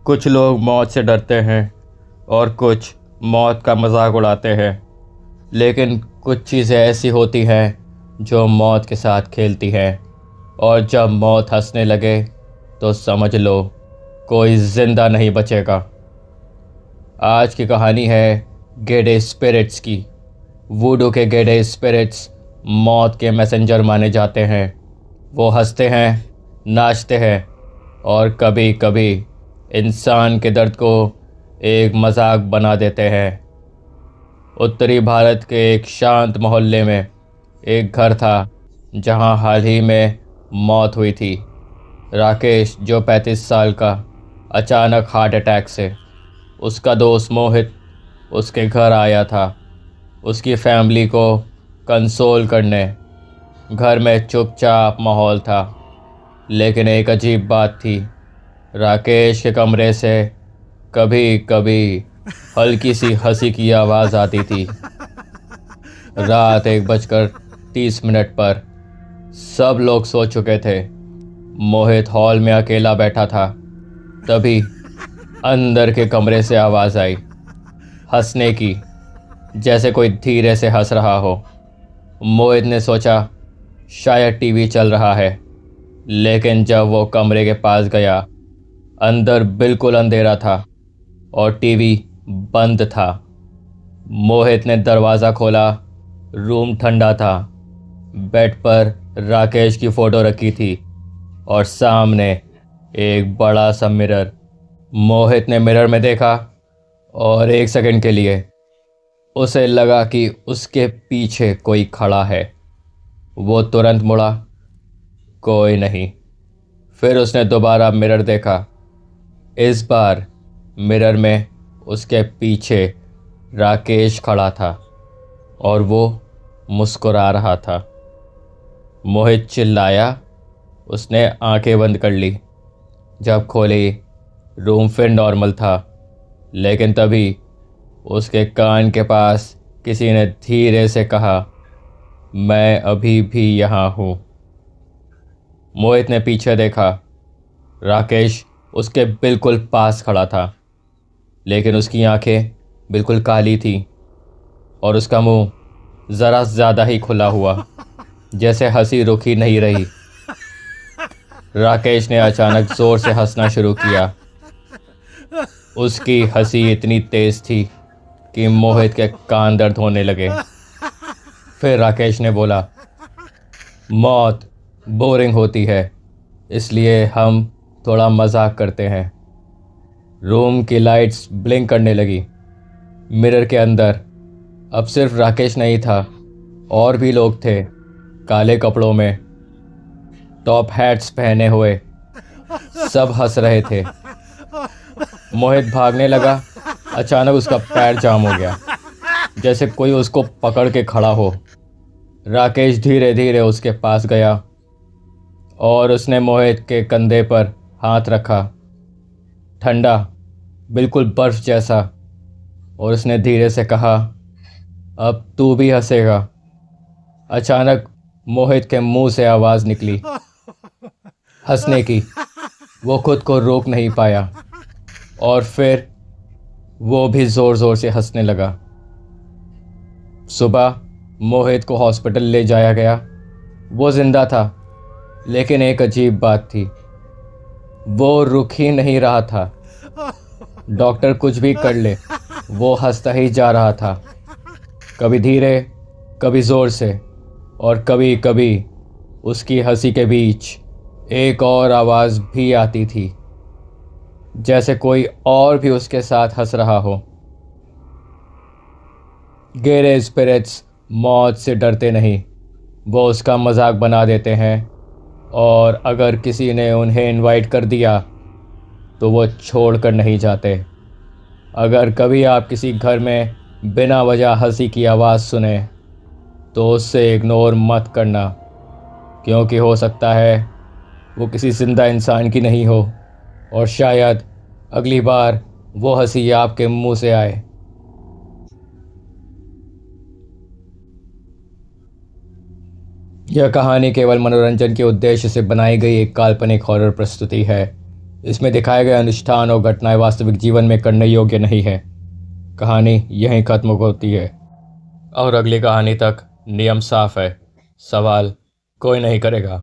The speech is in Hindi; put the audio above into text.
कुछ लोग मौत से डरते हैं और कुछ मौत का मजाक उड़ाते हैं, लेकिन कुछ चीज़ें ऐसी होती हैं जो मौत के साथ खेलती हैं, और जब मौत हंसने लगे तो समझ लो कोई ज़िंदा नहीं बचेगा। आज की कहानी है गेडे स्पिरिट्स की। वूडू के गेडे स्पिरिट्स मौत के मैसेंजर माने जाते हैं। वो हंसते हैं, नाचते हैं और कभी कभी इंसान के दर्द को एक मजाक बना देते हैं। उत्तरी भारत के एक शांत मोहल्ले में एक घर था जहां हाल ही में मौत हुई थी। राकेश, जो 35 साल का, अचानक हार्ट अटैक से उसका दोस्त मोहित उसके घर आया था, उसकी फैमिली को कंसोल करने। घर में चुपचाप माहौल था, लेकिन एक अजीब बात थी। राकेश के कमरे से कभी कभी हल्की सी हंसी की आवाज़ आती थी। रात 1:30 पर सब लोग सो चुके थे। मोहित हॉल में अकेला बैठा था। तभी अंदर के कमरे से आवाज़ आई, हंसने की, जैसे कोई धीरे से हंस रहा हो। मोहित ने सोचा शायद टीवी चल रहा है, लेकिन जब वो कमरे के पास गया, अंदर बिल्कुल अंधेरा था और टीवी बंद था। मोहित ने दरवाज़ा खोला। रूम ठंडा था। बेड पर राकेश की फ़ोटो रखी थी और सामने एक बड़ा सा मिरर। मोहित ने मिरर में देखा और 1 सेकंड के लिए उसे लगा कि उसके पीछे कोई खड़ा है। वो तुरंत मुड़ा, कोई नहीं। फिर उसने दोबारा मिरर देखा। इस बार मिरर में उसके पीछे राकेश खड़ा था और वो मुस्कुरा रहा था। मोहित चिल्लाया। उसने आंखें बंद कर ली। जब खोली, रूम फिर नॉर्मल था, लेकिन तभी उसके कान के पास किसी ने धीरे से कहा, मैं अभी भी यहाँ हूँ। मोहित ने पीछे देखा। राकेश उसके बिल्कुल पास खड़ा था, लेकिन उसकी आंखें बिल्कुल काली थी और उसका मुंह ज़रा ज़्यादा ही खुला हुआ, जैसे हंसी रुक ही नहीं रही। राकेश ने अचानक ज़ोर से हंसना शुरू किया। उसकी हंसी इतनी तेज़ थी कि मोहित के कान दर्द होने लगे। फिर राकेश ने बोला, मौत बोरिंग होती है, इसलिए हम थोड़ा मजाक करते हैं। रूम की लाइट्स ब्लिंक करने लगी। मिरर के अंदर अब सिर्फ राकेश नहीं था, और भी लोग थे, काले कपड़ों में, टॉप हैट्स पहने हुए। सब हंस रहे थे। मोहित भागने लगा। अचानक उसका पैर जाम हो गया, जैसे कोई उसको पकड़ के खड़ा हो। राकेश धीरे धीरे उसके पास गया और उसने मोहित के कंधे पर हाथ रखा, ठंडा, बिल्कुल बर्फ जैसा, और उसने धीरे से कहा, अब तू भी हंसेगा। अचानक मोहित के मुंह से आवाज़ निकली, हंसने की। वो खुद को रोक नहीं पाया और फिर वो भी ज़ोर ज़ोर से हंसने लगा। सुबह मोहित को हॉस्पिटल ले जाया गया। वो जिंदा था, लेकिन एक अजीब बात थी, वो रुक ही नहीं रहा था। डॉक्टर कुछ भी कर ले, वो हंसता ही जा रहा था, कभी धीरे, कभी ज़ोर से, और कभी कभी उसकी हंसी के बीच एक और आवाज़ भी आती थी, जैसे कोई और भी उसके साथ हंस रहा हो। गेरे स्पिरिट्स मौत से डरते नहीं, वो उसका मजाक बना देते हैं, और अगर किसी ने उन्हें इनवाइट कर दिया तो वो छोड़ कर नहीं जाते। अगर कभी आप किसी घर में बिना वजह हंसी की आवाज़ सुने तो उससे इग्नोर मत करना, क्योंकि हो सकता है वो किसी जिंदा इंसान की नहीं हो, और शायद अगली बार वो हंसी आपके मुंह से आए। यह कहानी केवल मनोरंजन के उद्देश्य से बनाई गई एक काल्पनिक हॉरर प्रस्तुति है। इसमें दिखाए गए अनुष्ठान और घटनाएं वास्तविक जीवन में करने योग्य नहीं है। कहानी यहीं खत्म होती है और अगली कहानी तक नियम साफ है, सवाल कोई नहीं करेगा।